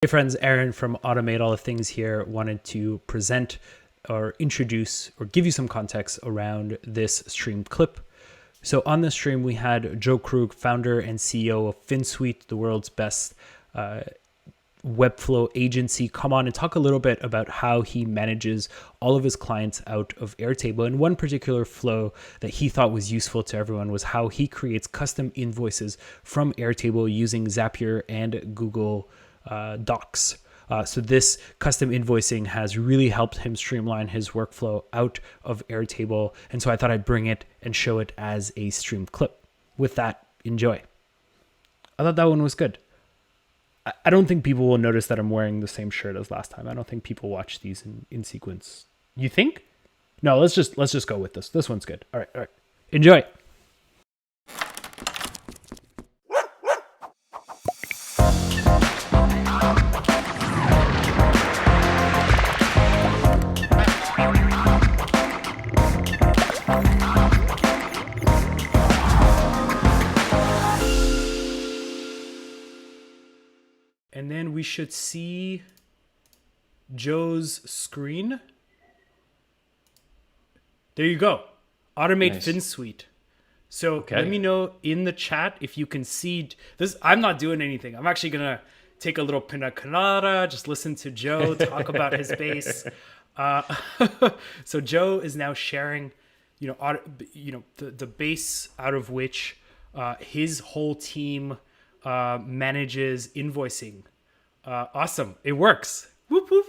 Hey friends, Aaron from Automate All the Things here wanted to present or introduce or give you some context around this stream clip. So on the stream, we had Joe Krug, founder and CEO of FinSuite, the world's best Webflow agency, come on and talk a little bit about how he manages all of his clients out of Airtable. And one particular flow that he thought was useful to everyone was how he creates custom invoices from Airtable using Zapier and Google Docs. So this custom invoicing has really helped him streamline his workflow out of Airtable. And so I thought I'd bring it and show it as a stream clip. With that, enjoy. I thought that one was good. I don't think people will notice that I'm wearing the same shirt as last time. I don't think people watch these in sequence. You think? No, let's just go with this. This one's good. All right. Enjoy. And then we should see Joe's screen. There you go. Automate Nice. FinSuite. So Okay. let me know in the chat if you can see this. I'm not doing anything. I'm actually going to take a little pina colada, just listen to Joe talk about his base. So Joe is now sharing, the base out of which his whole team manages invoicing. Awesome. It works. Whoop, whoop.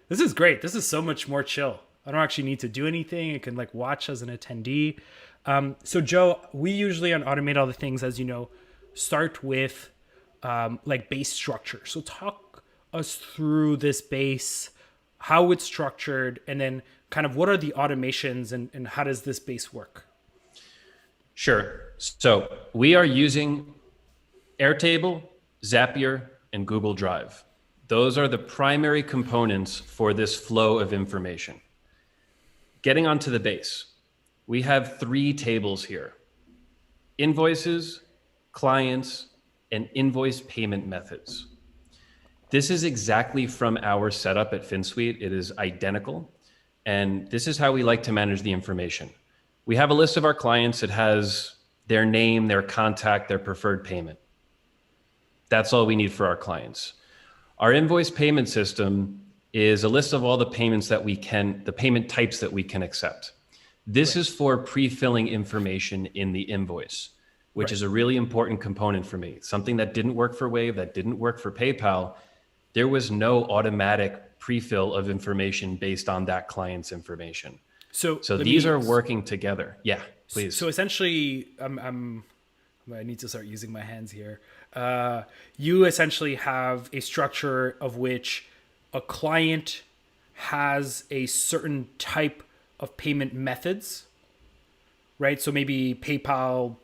This is great. This is so much more chill. I don't actually need to do anything. I can watch as an attendee. So Joe, we usually on Automate All the Things, as you know, start with base structure. So talk us through this base, how it's structured, and then kind of what are the automations and how does this base work? Sure. So we are using Airtable, Zapier, and Google Drive. Those are the primary components for this flow of information. Getting onto the base, we have 3 tables here: invoices, clients, and invoice payment methods. This is exactly from our setup at FinSuite. It is identical. And this is how we like to manage the information. We have a list of our clients. It has their name, their contact, their preferred payment. That's all we need for our clients. Our invoice payment system is a list of all the payments that the payment types that we can accept. This is for pre-filling information in the invoice, which is a really important component for me. Something that didn't work for Wave, that didn't work for PayPal. There was no automatic pre-fill of information based on that client's information. So these are working together. Yeah, please. So essentially, I need to start using my hands here. You essentially have a structure of which a client has a certain type of payment methods, right? So maybe PayPal,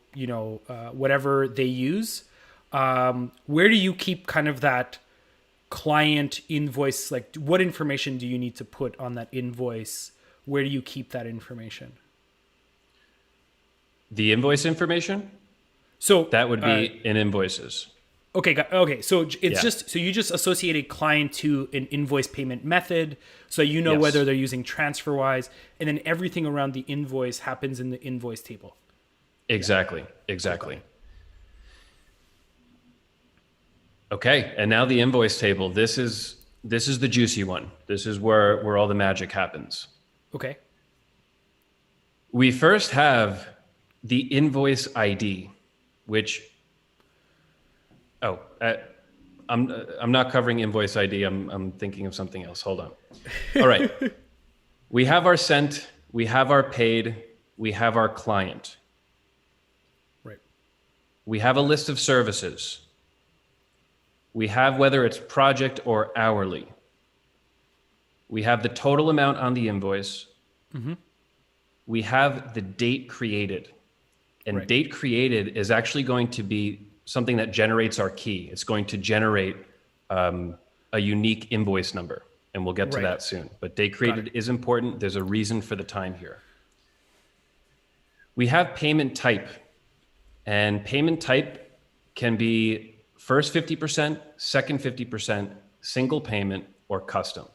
whatever they use. Where do you keep kind of that client invoice? Like, what information do you need to put on that invoice? Where do you keep that information? The invoice information? So that would be in invoices. Okay. So it's you just associate a client to an invoice payment method, so whether they're using TransferWise, and then everything around the invoice happens in the invoice table. Exactly. Okay, and now the invoice table. This is the juicy one. This is where all the magic happens. Okay. We first have the invoice ID, which I'm not covering invoice ID. I'm thinking of something else. Hold on. All right. We have our sent, we have our paid, we have our client. Right. We have a list of services. We have whether it's project or hourly. We have the total amount on the invoice. Mm-hmm. We have the date created. And date created is actually going to be something that generates our key. It's going to generate a unique invoice number. And we'll get to that soon. But date created is important. There's a reason for the time here. We have payment type. And payment type can be first 50%, second 50%, single payment, or custom.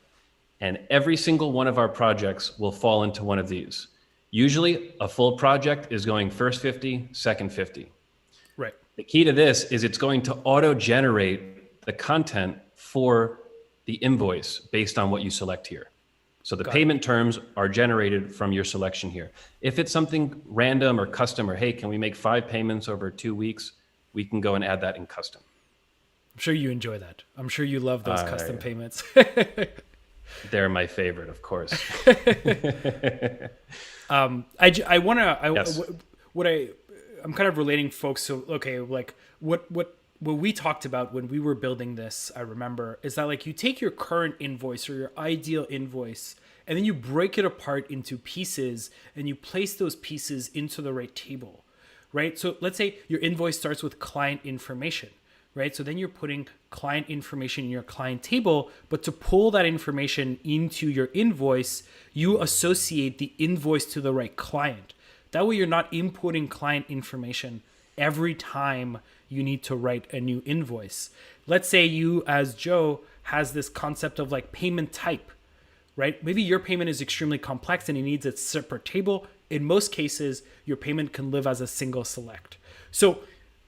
And every single one of our projects will fall into one of these. Usually a full project is going first 50, second 50. Right. The key to this is it's going to auto-generate the content for the invoice based on what you select here. So the payment terms are generated from your selection here. If it's something random or custom, or hey, can we make 5 payments over 2 weeks? We can go and add that in custom. I'm sure you enjoy that. I'm sure you love those custom payments. They're my favorite, of course. I'm kind of relating folks to, okay, like what we talked about when we were building this, I remember, is that like you take your current invoice or your ideal invoice and then you break it apart into pieces and you place those pieces into the right table, right? So let's say your invoice starts with client information, right? So then you're putting client information in your client table, but to pull that information into your invoice, you associate the invoice to the right client. That way you're not inputting client information every time you need to write a new invoice. Let's say you, as Joe, has this concept of like payment type, right? Maybe your payment is extremely complex and it needs a separate table. In most cases, your payment can live as a single select. So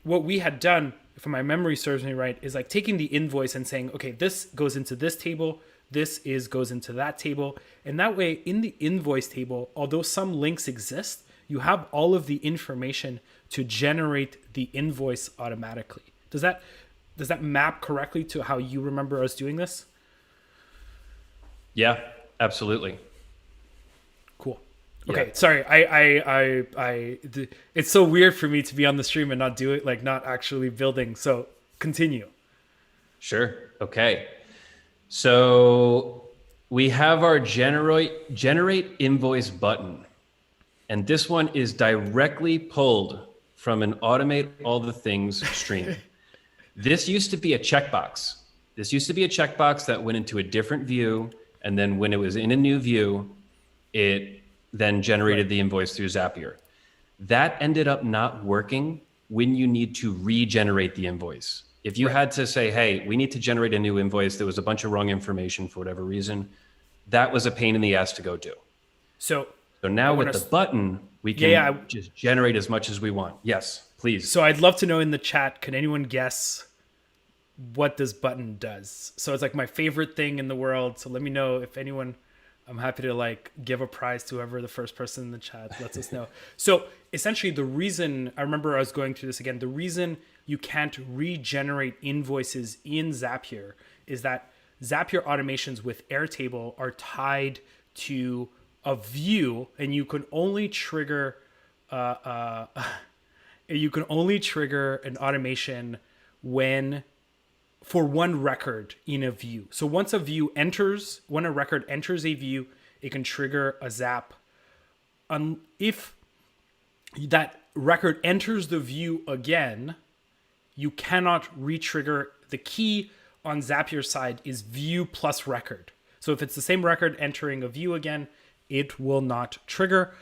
what we had done, if my memory serves me right, is like taking the invoice and saying, okay, this goes into this table, goes into that table. And that way in the invoice table, although some links exist, you have all of the information to generate the invoice automatically. Does that map correctly to how you remember us doing this? Yeah, absolutely. Cool. Okay, yeah. Sorry. It's so weird for me to be on the stream and not do it, like not actually building. So continue. Sure. Okay. So we have our generate invoice button. And this one is directly pulled from an automate all the things stream. This used to be a checkbox. That went into a different view. And then when it was in a new view, it then generated the invoice through Zapier. That ended up not working when you need to regenerate the invoice. If you had to say, hey, we need to generate a new invoice, there was a bunch of wrong information for whatever reason, that was a pain in the ass to go do. So now with the button, we can just generate as much as we want. Yes, please. So I'd love to know in the chat, can anyone guess what this button does? So it's like my favorite thing in the world. So let me know if anyone, I'm happy to like give a prize to whoever the first person in the chat lets us know. So essentially the reason, I remember I was going through this again, the reason you can't regenerate invoices in Zapier is that Zapier automations with Airtable are tied to a view, and you can only trigger an automation for one record in a view. So when a record enters a view, it can trigger a zap. If that record enters the view again, you cannot re-trigger. The key on Zapier's side is view plus record. So if it's the same record entering a view again, it will not trigger.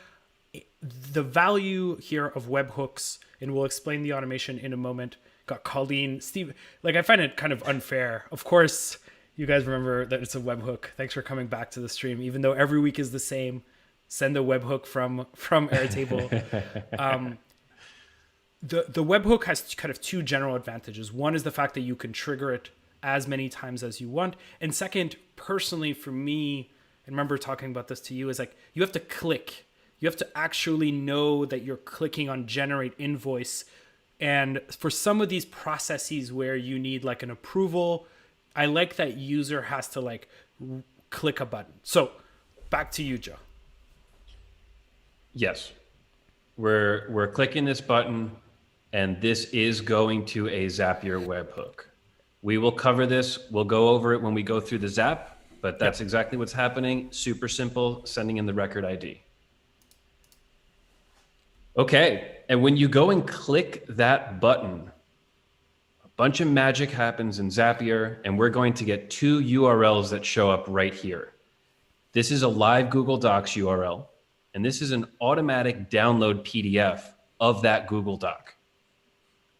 The value here of webhooks, and we'll explain the automation in a moment. Got Colleen, Steve. Like, I find it kind of unfair. Of course, you guys remember that it's a webhook. Thanks for coming back to the stream. Even though every week is the same, send a webhook from Airtable. The webhook has kind of two general advantages. One is the fact that you can trigger it as many times as you want. And second, personally for me, I remember talking about this to you, is like you have to click. You have to actually know that you're clicking on generate invoice. And for some of these processes where you need like an approval, I like that user has to like click a button. So back to you, Joe. Yes. We're clicking this button, and this is going to a Zapier webhook. We will cover this. We'll go over it when we go through the Zap. But that's exactly what's happening. Super simple, sending in the record ID. Okay, and when you go and click that button, a bunch of magic happens in Zapier, and we're going to get 2 URLs that show up right here. This is a live Google Docs URL, and this is an automatic download PDF of that Google Doc.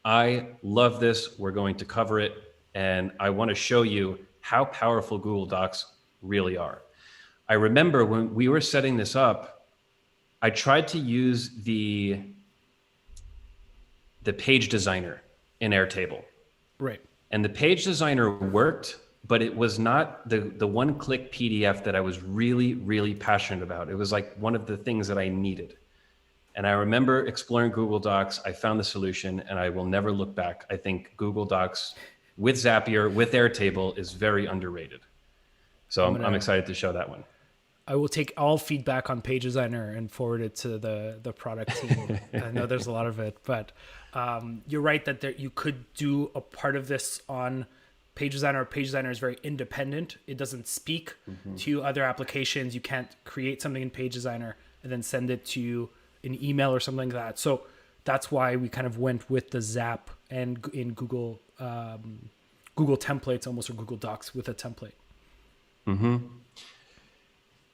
I love this. We're going to cover it, and I want to show you how powerful Google Docs really are. I remember when we were setting this up, I tried to use the page designer in Airtable. Right. And the page designer worked, but it was not the one-click PDF that I was really, really passionate about. It was like one of the things that I needed. And I remember exploring Google Docs. I found the solution, and I will never look back. I think Google Docs with Zapier, with Airtable, is very underrated. So I'm excited to show that one. I will take all feedback on Page Designer and forward it to the product team. I know there's a lot of it, but you're right that you could do a part of this on Page Designer. Page Designer is very independent. It doesn't speak to other applications. You can't create something in Page Designer and then send it to an email or something like that. So that's why we kind of went with the Zap and in Google templates, almost, or Google Docs with a template.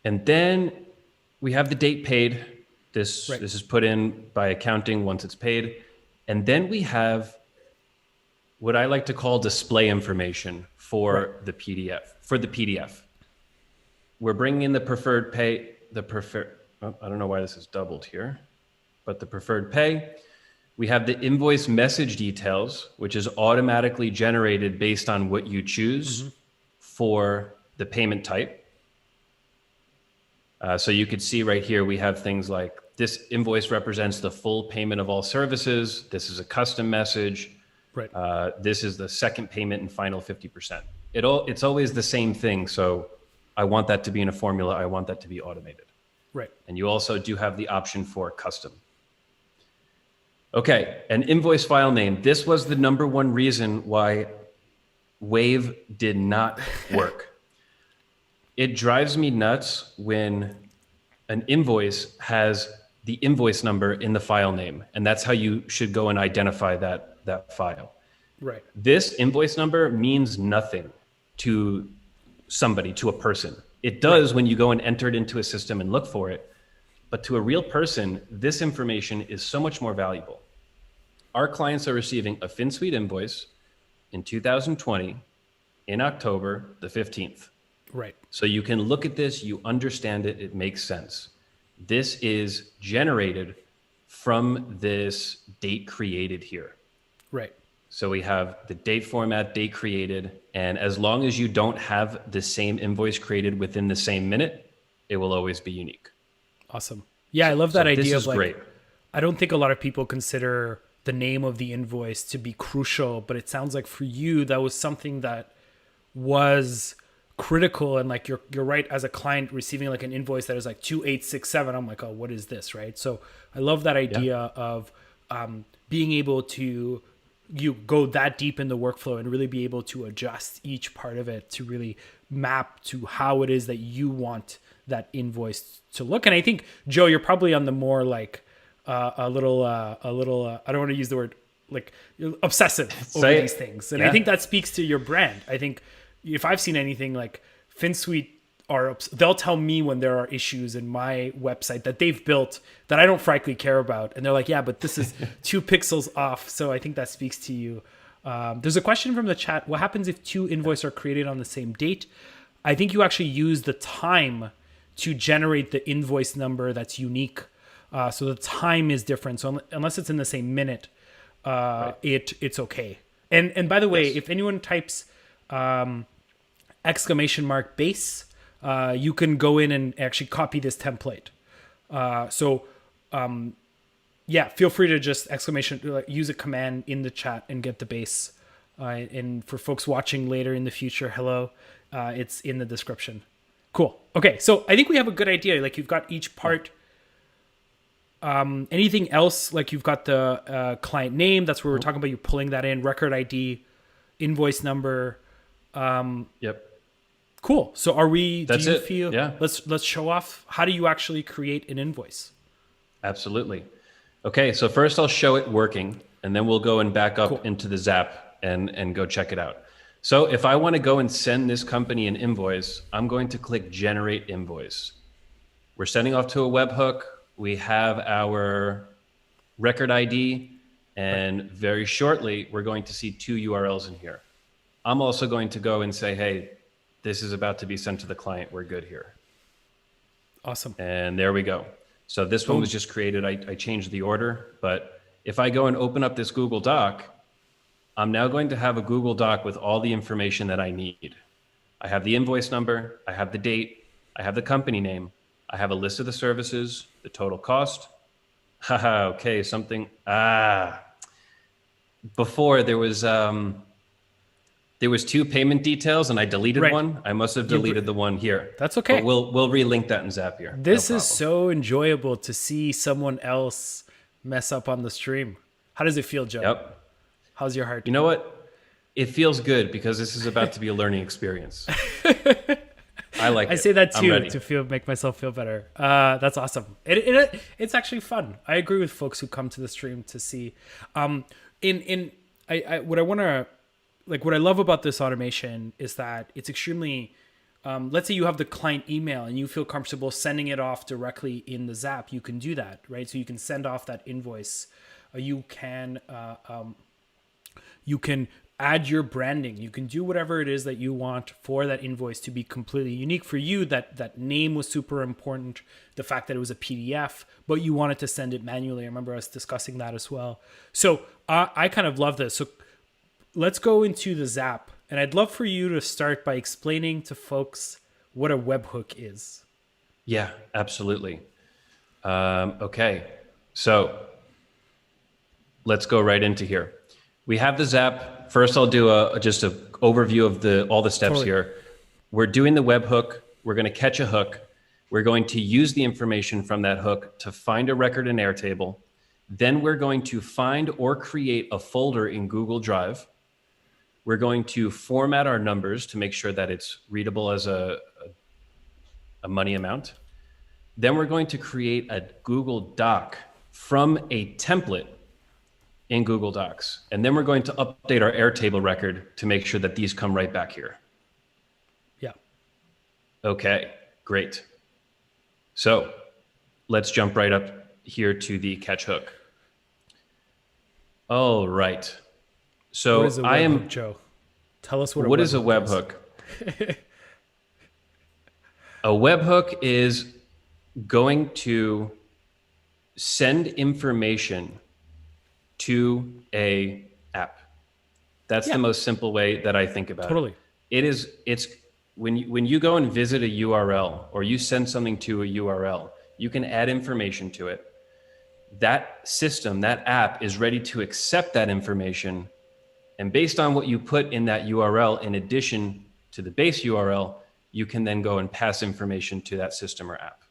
And then we have the date paid. This Right. is put in by accounting once it's paid. And then we have what I like to call display information for the PDF. We're bringing in the preferred pay, I don't know why this is doubled here, but the preferred pay. We have the invoice message details, which is automatically generated based on what you choose for the payment type. So you could see right here, we have things like this invoice represents the full payment of all services. This is a custom message. Right. This is the second payment and final 50%. It's always the same thing. So I want that to be in a formula. I want that to be automated. Right. And you also do have the option for custom. Okay, an invoice file name. This was the number one reason why Wave did not work. It drives me nuts when an invoice has the invoice number in the file name, and that's how you should go and identify that file. Right. This invoice number means nothing to somebody, to a person. It does when you go and enter it into a system and look for it, but to a real person, this information is so much more valuable. Our clients are receiving a FinSuite invoice in 2020 in October the 15th. Right. So you can look at this, you understand it, it makes sense. This is generated from this date created here. Right. So we have the date format, date created, and as long as you don't have the same invoice created within the same minute, it will always be unique. Awesome. Yeah, I love that idea. This is of great. I don't think a lot of people consider the name of the invoice to be crucial, but it sounds like for you, that was something that was critical. And like, you're right, as a client receiving like an invoice that is like 2867, I'm like, oh, what is this? Right. So I love that idea of being able to go that deep in the workflow and really be able to adjust each part of it to really map to how it is that you want that invoice to look. And I think, Joe, you're probably on the more like a little I don't want to use the word like obsessive over these things. And I think that speaks to your brand. I think if I've seen anything, like FinSuite they'll tell me when there are issues in my website that they've built that I don't frankly care about. And they're like, yeah, but this is 2 pixels off. So I think that speaks to you. There's a question from the chat. What happens if 2 invoices are created on the same date? I think you actually use the time to generate the invoice number that's unique. So the time is different. So unless it's in the same minute, it's okay. And by the way, if anyone types !base, you can go in and actually copy this template. Feel free to just use a command in the chat and get the base. And for folks watching later in the future, hello, it's in the description. Cool. Okay, so I think we have a good idea. Like, you've got each part. Anything else? Like, you've got the client name. That's where we're talking about. You pulling that in. Record ID, invoice number. Yep. Cool. So are we? That's do you it. feel? Yeah. Let's show off. How do you actually create an invoice? Absolutely. Okay. So first I'll show it working, and then we'll go and back up into the Zap and go check it out. So if I want to go and send this company an invoice, I'm going to click Generate Invoice. We're sending off to a webhook. We have our record ID, and very shortly we're going to see 2 URLs in here. I'm also going to go and say, hey, this is about to be sent to the client. We're good here. Awesome. And there we go. So this one was just created. I changed the order, but if I go and open up this Google Doc, I'm now going to have a Google Doc with all the information that I need. I have the invoice number, I have the date, I have the company name, I have a list of the services, the total cost. Haha, okay, before there was 2 payment details and I deleted Right. one. I must have deleted the one here. That's okay. But we'll relink that in Zapier. This No is problem. so enjoyable to see someone else mess up on the stream. How does it feel, Joe? Yep. How's your heart? You know what? It feels good because this is about to be a learning experience. I like it. I say that I'm too ready. to make myself feel better. That's awesome. It's actually fun. I agree with folks who come to the stream to see. What I love about this automation is that it's extremely. Let's say you have the client email and you feel comfortable sending it off directly in the Zap. You can do that, right? So you can send off that invoice. You can add your branding. You can do whatever it is that you want for that invoice to be completely unique for you. That name was super important. The fact that it was a PDF, but you wanted to send it manually. I remember us discussing that as well. So I kind of love this. So let's go into the Zap. And I'd love for you to start by explaining to folks what a webhook is. Yeah, absolutely. Okay, so let's go right into here. We have the Zap. First, I'll do just an overview of all the steps here. We're doing the webhook. We're going to catch a hook. We're going to use the information from that hook to find a record in Airtable. Then we're going to find or create a folder in Google Drive. We're going to format our numbers to make sure that it's readable as a money amount. Then we're going to create a Google Doc from a template in Google Docs. And then we're going to update our Airtable record to make sure that these come right back here. Yeah. Okay, great. So let's jump right up here to the catch hook. All right. So what is a webhook, Joe? Tell us what is a webhook. A webhook is going to send information to a app. That's the most simple way that I think about it. It's when you go and visit a URL or you send something to a URL, you can add information to it. That system, that app is ready to accept that information. And based on what you put in that URL, in addition to the base URL, you can then go and pass information to that system or app.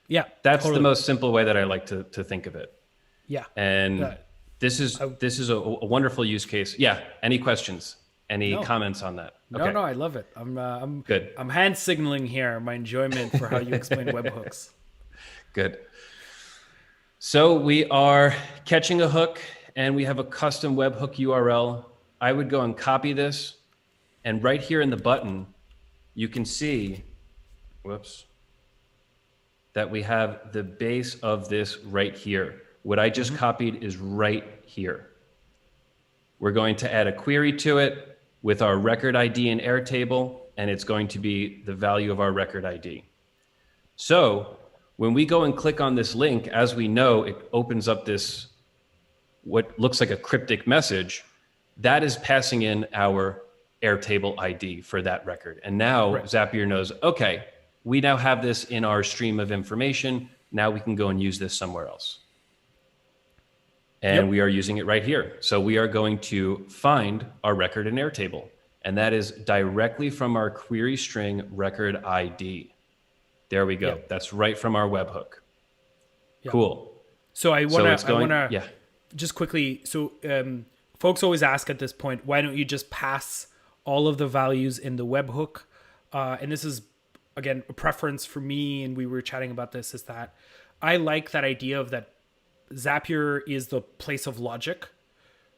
Yeah. That's the most simple way that I like to think of it. Yeah. And this is a wonderful use case. Yeah. Any questions? Any comments on that? Okay. No, I love it. I'm good. I'm hand signaling here my enjoyment for how you explain webhooks. Good. So we are catching a hook and we have a custom webhook URL. I would go and copy this, and right here in the button, you can see, that we have the base of this right here. What I just copied is right here. We're going to add a query to it with our record ID in Airtable, and it's going to be the value of our record ID. So when we go and click on this link, as we know, it opens up this, what looks like a cryptic message. That is passing in our Airtable ID for that record. And now Zapier knows, okay, we now have this in our stream of information. Now we can go and use this somewhere else. And we are using it right here. So we are going to find our record in Airtable. And that is directly from our query string record ID. There we go. Yep. That's right from our webhook. Yep. Cool. So I want to just quickly, so folks always ask at this point, why don't you just pass all of the values in the webhook? And this is, again, a preference for me, and we were chatting about this, is that I like that idea of that Zapier is the place of logic,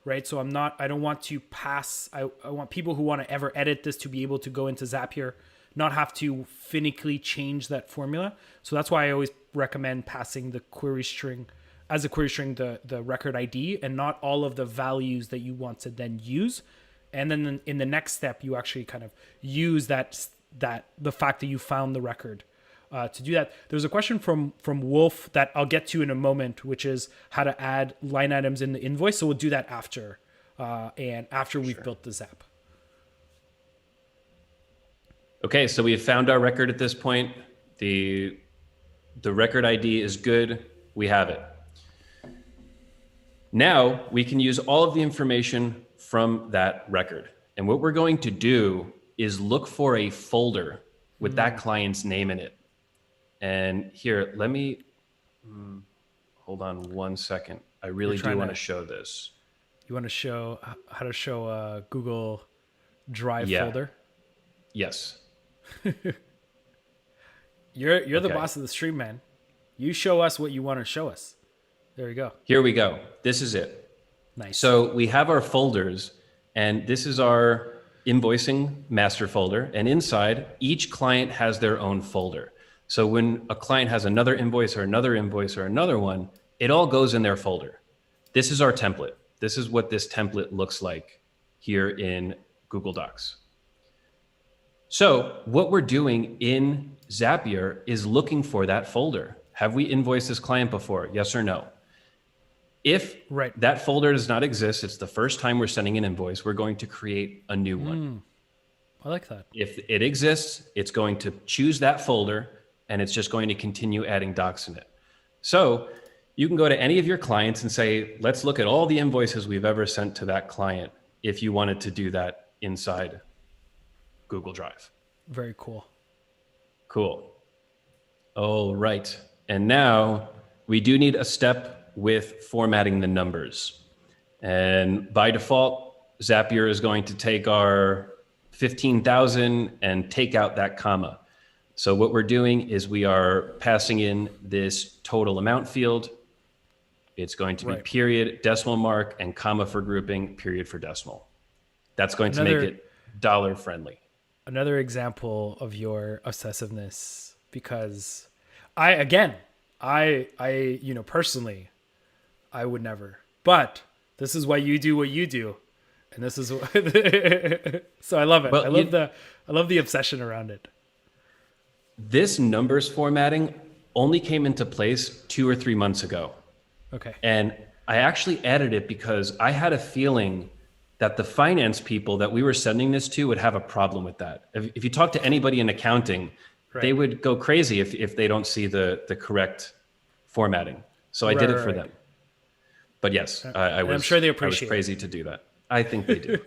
right? So I don't want to pass, I want people who want to ever edit this to be able to go into Zapier, not have to finically change that formula. So that's why I always recommend passing the query string, as a query string, the record ID, and not all of the values that you want to then use. And then in the next step, you actually kind of use that the fact that you found the record. To do that, there's a question from Wolf that I'll get to in a moment, which is how to add line items in the invoice. So we'll do that after, and after we've built the Zap. Okay, so we have found our record at this point. The record ID is good. We have it. Now we can use all of the information from that record. And what we're going to do is look for a folder with that client's name in it. And here, let me, hold on one second. I really do want to show this. You want to show how to show a Google Drive folder? Yes. You're the boss of the stream, man. You show us what you want to show us. There we go. Here we go. This is it. Nice. So we have our folders, and this is our invoicing master folder. And inside, each client has their own folder. So when a client has another invoice or another invoice or another one, it all goes in their folder. This is our template. This is what this template looks like here in Google Docs. So what we're doing in Zapier is looking for that folder. Have we invoiced this client before? Yes or no? If that folder does not exist, it's the first time we're sending an invoice, we're going to create a new one. I like that. If it exists, it's going to choose that folder, and it's just going to continue adding docs in it. So you can go to any of your clients and say, let's look at all the invoices we've ever sent to that client if you wanted to do that inside Google Drive. Very cool. Cool. All right. And now we do need a step with formatting the numbers. And by default, Zapier is going to take our 15,000 and take out that comma. So what we're doing is we are passing in this total amount field. It's going to be period, decimal mark, and comma for grouping, period for decimal. That's going to make it dollar friendly. Another example of your obsessiveness, because personally, I would never, but this is why you do what you do. And this is, so I love it. Well, I love the obsession around it. This numbers formatting only came into place 2 or 3 months ago. Okay. And I actually added it because I had a feeling that the finance people that we were sending this to would have a problem with that. If you talk to anybody in accounting, they would go crazy if they don't see the correct formatting. So I did it for them. But yes, I'm sure they appreciate it. I was crazy to do that. I think they do.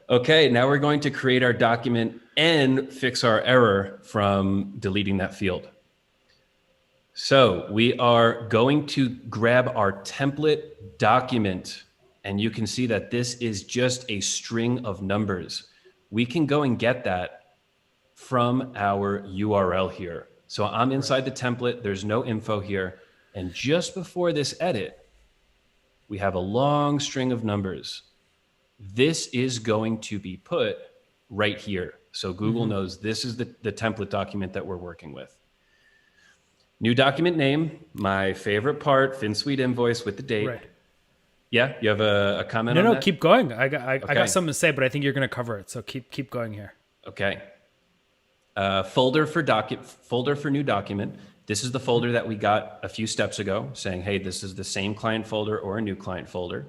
Okay, now we're going to create our document and fix our error from deleting that field. So we are going to grab our template document, and you can see that this is just a string of numbers. We can go and get that from our URL here. So I'm inside the template, there's no info here. And just before this edit, we have a long string of numbers. This is going to be put right here. So Google knows this is the template document that we're working with. New document name, my favorite part, FinSuite invoice with the date. Right. Yeah, you have a comment on that? No, keep going. I got something to say, but I think you're going to cover it. So keep going here. Okay. Folder for new document. This is the folder that we got a few steps ago saying, hey, this is the same client folder or a new client folder.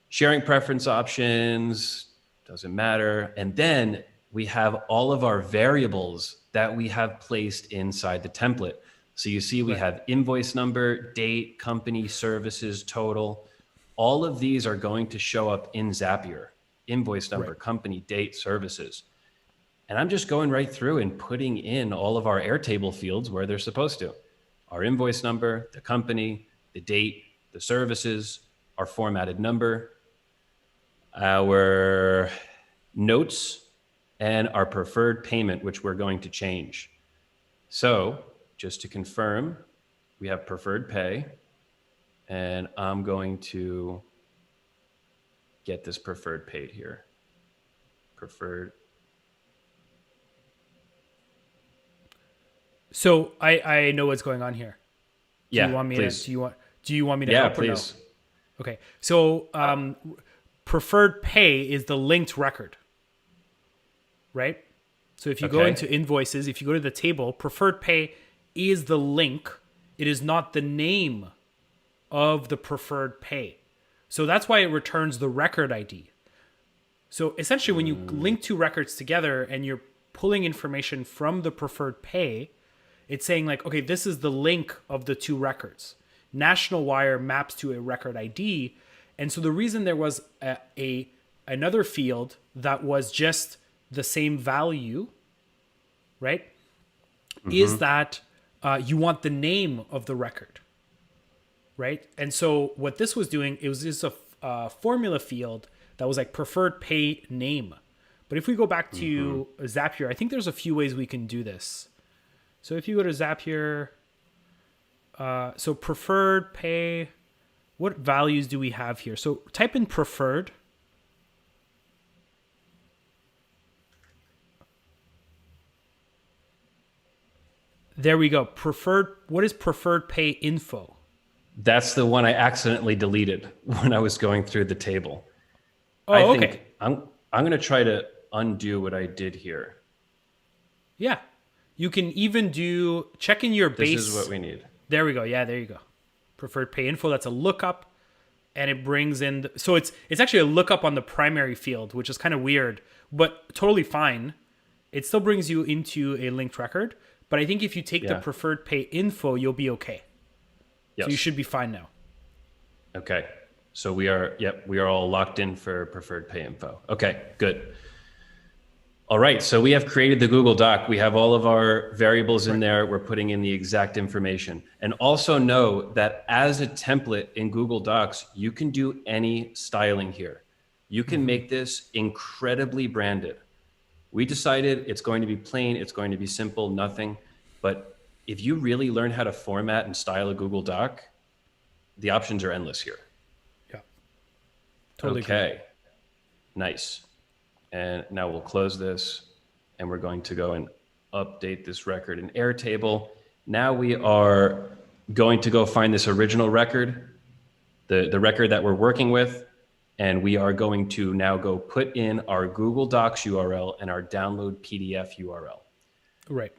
Sharing preference options, doesn't matter. And then we have all of our variables that we have placed inside the template. So you see we have invoice number, date, company, services, total. All of these are going to show up in Zapier. Invoice number, company, date, services. And I'm just going right through and putting in all of our Airtable fields where they're supposed to. Our invoice number, the company, the date, the services, our formatted number, our notes, and our preferred payment, which we're going to change. So just to confirm, we have preferred pay, and I'm going to get this preferred paid here. Preferred. So I know what's going on here. Do you want me to help please. Or no? Okay. So preferred pay is the linked record. right? So if you go into invoices, if you go to the table, preferred pay is the link. It is not the name of the preferred pay. So that's why it returns the record ID. So essentially, when you link two records together and you're pulling information from the preferred pay, it's saying like, okay, this is the link of the two records. National Wire maps to a record ID. And so the reason there was another field that was just the same value, right, is that you want the name of the record, right? And so what this was doing, it was just a formula field that was like preferred pay name. But if we go back to Zapier, I think there's a few ways we can do this. So if you go to Zapier, so preferred pay, what values do we have here? So type in preferred. There we go. Preferred. What is preferred pay info? That's the one I accidentally deleted when I was going through the table. Oh, I okay. think I'm going to try to undo what I did here. Yeah. You can even do check in your base. This is what we need. There we go. Yeah, there you go. Preferred pay info. That's a lookup, and it brings in. So it's actually a lookup on the primary field, which is kind of weird, but totally fine. It still brings you into a linked record, but I think if you take the preferred pay info, you'll be okay. Yes. So you should be fine now. Okay. So we are all locked in for preferred pay info. Okay, good. All right, so we have created the Google Doc. We have all of our variables in there. We're putting in the exact information. And also know that as a template in Google Docs, you can do any styling here. You can make this incredibly branded. We decided it's going to be plain, it's going to be simple, nothing. But if you really learn how to format and style a Google Doc, the options are endless here. Yeah. Totally. Okay. Nice. And now we'll close this and we're going to go and update this record in Airtable. Now we are going to go find this original record, the record that we're working with, and we are going to now go put in our Google Docs URL and our download PDF URL. Right.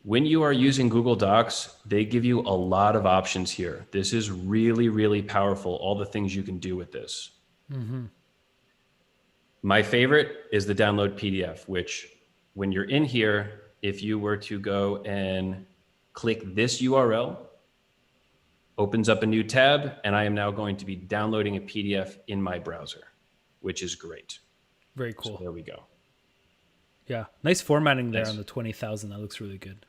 When you are using Google Docs, they give you a lot of options here. This is really, really powerful, all the things you can do with this. My favorite is the download PDF, which when you're in here, if you were to go and click this URL, opens up a new tab, and I am now going to be downloading a PDF in my browser, which is great. Very cool. So there we go. Yeah. Nice formatting there on the 20,000. That looks really good.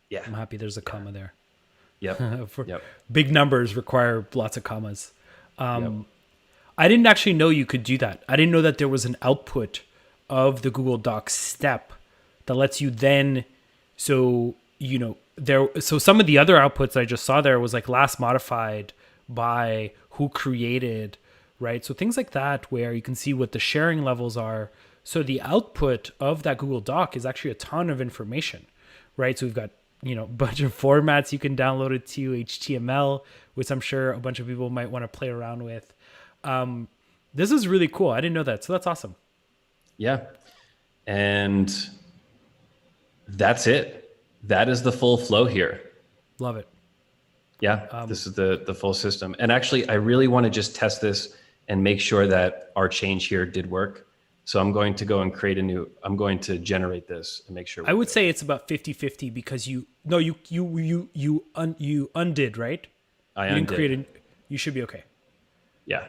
Yeah. I'm happy there's a comma there. Yep. Big numbers require lots of commas. I didn't actually know you could do that. I didn't know that there was an output of the Google Docs step that lets you then, so some of the other outputs I just saw there was like last modified by who created, right? So things like that where you can see what the sharing levels are. So the output of that Google Doc is actually a ton of information, right? So we've got, a bunch of formats you can download it to, HTML, which I'm sure a bunch of people might want to play around with. This is really cool. I didn't know that. So that's awesome. Yeah. And that's it. That is the full flow here. Love it. Yeah. This is the full system. And actually, I really want to just test this and make sure that our change here did work. So I'm going to go and I'm going to generate this and make sure. I would say it's about 50-50 because you undid, right? I undid. You should be okay. Yeah.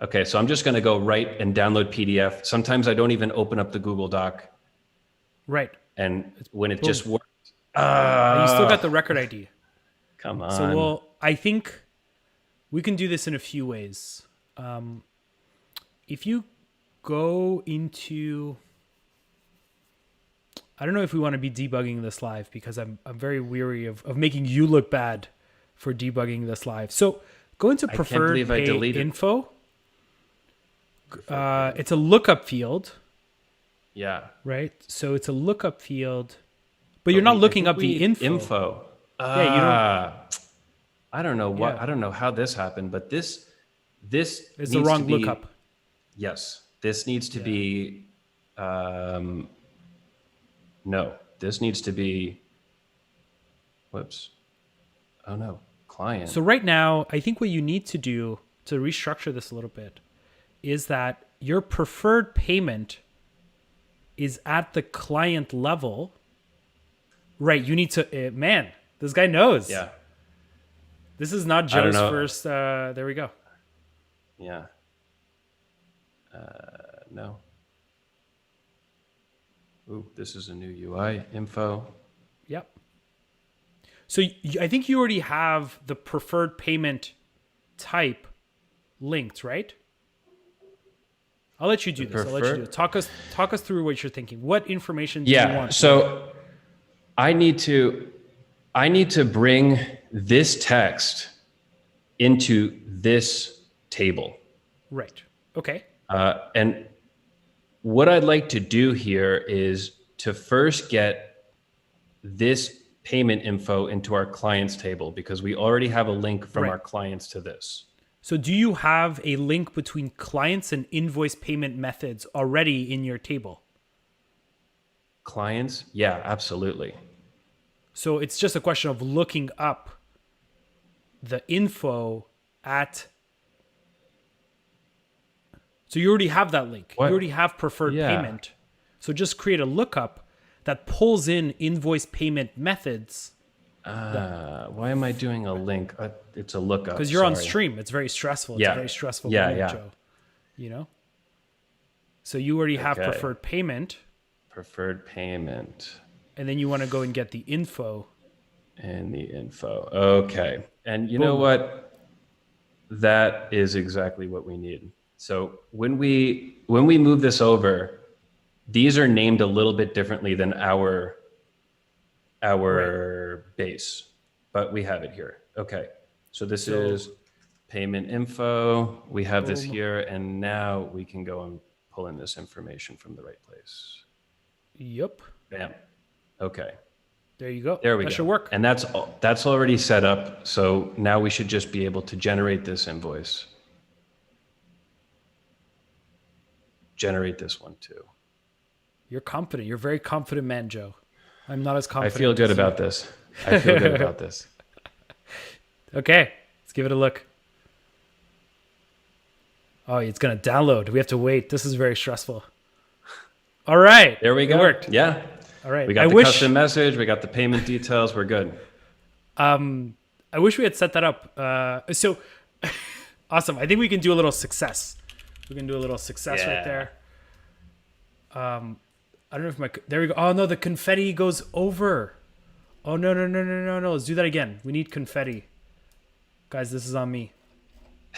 Okay. So I'm just going to go right and download PDF. Sometimes I don't even open up the Google Doc. Right. And when it just works. You still got the record ID. Come on. So I think we can do this in a few ways. If you go into, I don't know if we want to be debugging this live because I'm very weary of making you look bad for debugging this live. So go into preferred pay info. It's a lookup field. Yeah. Right. So it's a lookup field, but you're not looking up the info. Yeah. You don't. I don't know what. Yeah. I don't know how this happened, but this is the wrong lookup. Yes. This needs to be No, this needs to be, whoops. Oh no, client. So right now, I think what you need to do to restructure this a little bit is that your preferred payment is at the client level. Right. You need to, man, this guy knows. Yeah. This is not Joe's first. There we go. Yeah. No. Ooh, this is a new UI info. Yep. So I think you already have the preferred payment type linked, right? I'll let you do this. I'll let you do it. Talk us through what you're thinking. What information do you want? So I need to bring this text into this table. Right. Okay. And what I'd like to do here is to first get this payment info into our clients table, because we already have a link from our clients to this. So do you have a link between clients and invoice payment methods already in your table? Clients? Yeah, absolutely. So it's just a question of looking up the info at. So you already have that link. What? You already have preferred payment. So just create a lookup that pulls in invoice payment methods. Why am I doing a link? It's a lookup. Because you're on stream. It's very stressful. It's a very stressful moment, Joe. You know? So you already have preferred payment. Preferred payment. And then you want to go and get the info. And the info. Okay. And you know what? That is exactly what we need. So when we move this over, these are named a little bit differently than our base, but we have it here. Okay. So this is payment info. We have this here, and now we can go and pull in this information from the right place. Yep. Bam. Okay. There you go. There we go. That should work. And that's already set up. So now we should just be able to generate this invoice. Generate this one too. You're confident. You're a very confident man, Joe. I'm not as confident. I feel good about this. I feel good about this. Okay. Let's give it a look. Oh, it's going to download. We have to wait. This is very stressful. All right. There we go. It worked. Yeah. All right. We got the custom message. We got the payment details. We're good. I wish we had set that up. So awesome. I think we can do a little success. We can do a little success right there. I don't know if there we go. Oh no, the confetti goes over. Oh no. Let's do that again. We need confetti. Guys, this is on me.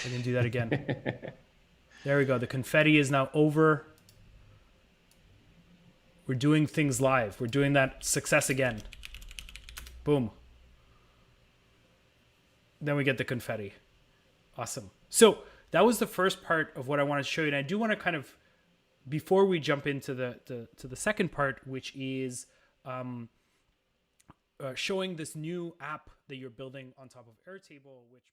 We can do that again. There we go. The confetti is now over. We're doing things live. We're doing that success again. Boom. Then we get the confetti. Awesome. So that was the first part of what I wanted to show you. And I do want to kind of, before we jump into the second part, which is showing this new app that you're building on top of Airtable, which